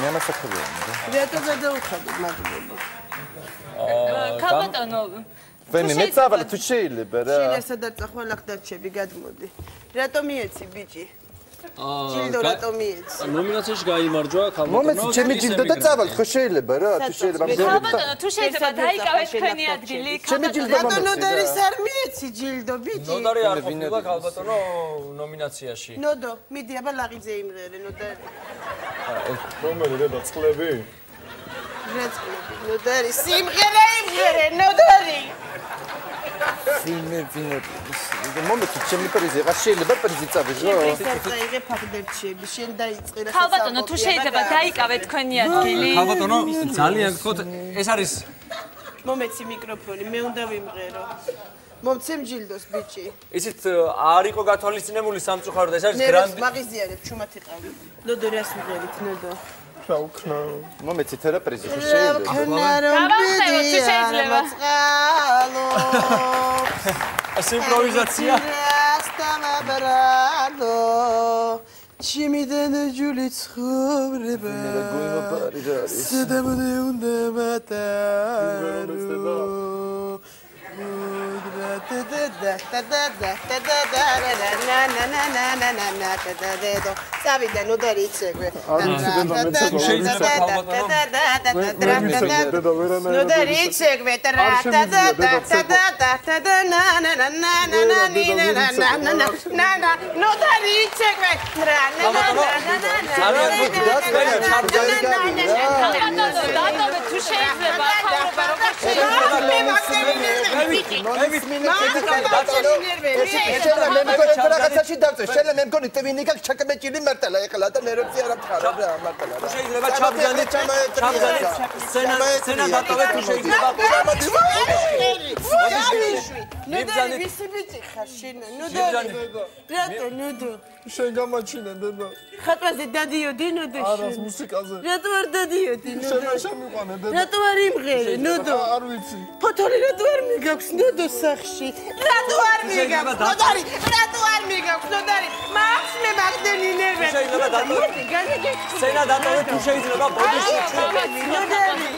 მეანა საქმეა. რატო გადაუხადე მაგდობა? ქალბატონო ვენი მეცავალ თუ შეიძლება რა. შეიძლება სადაც ახვალახ დარჩები გადმოდი. რატო მიეცი ბიჭი? ჯილდო რატო მიეცი? ნომინაციაში გაიმარჯვა ქალბატონო. მომეცი ჩემი ჯილდო და წავალ ხო შეიძლება რა თუ შეიძლება ქალბატონო თუ შეიძლება დაიკავეთ თქვენი ადგილი ჩემი ჯილდო რატო ნოდარის არ მიეცი ჯილდო ბიჭი? ნოდარი არ ყოფილა ქალბატონო ნომინაციაში. ნოდო მიდი აბა ლაღიძე იმღერე ნოდარი. რომელი და წყლები? რეწყლები ნოდარი სიმღერა იმღერე ნოდარი. მომეცი ჩემი პრიზი რა შეიძლება პრიზი წავიღო? წაიღე ფახდერჩები შენ დაიწყე რა ქალბატონო თუ შეიძლება დაიკავეთ თქვენი ადგილი ქალბატონო ძალიან გთხოვთ ეს არის მომეცი მიკროფონი მე უნდა ვიმღერო მომცემ ჯილდოს ბიჭი ისიც არ იყო გათვალისწინებული სამწუხაროდ ეს არის გრანდი მაგიზიარებ ჩუმად იყავი ნოდო რას მღერით ნოდო რა უქნა მომეცი თერა პრიზი ხო შეიძლება? გავახსენოთ თუ შეიძლება ეს იმპროვიზაცია Чимиден Жули ცხოვრება სადამონე უნდა მატარო Savida nodari იცეკვე ნოდარი იცეკვე ნოდარი იცეკვე შეიძლება მე მგონი ტვინი გაქვს ჩაკმეჭილი მართლა ეხლა და ნერვებზე არ ამხარა რა მართლა რა შეიძლება ჩაბზანეთ სცენა დატოვეთ თუ შეიძლება ნოდარი ვისი ბიჭი ხარ შენ ნოდარი რატო ნოდო შენ გამაჩინე დედა ხატვაზე დადიოდი ნოდო არა მუსიკაზე რატო არ დადიოდი შენ შემიყვანე დედა რატო არ იმღერე ნოდო არ ვიცი ფოთოლი რატო არ მიგაქვს ნოდო სახში რატო არ მიგაქვს ნოდარი რატო არ მიგაქვს ნოდარი მაქვს მე მაგდენი ნერვე შეიძლება დატოვოთ სცენა დატოვეთ თუ შეიძლება ბოდიში ნოდარი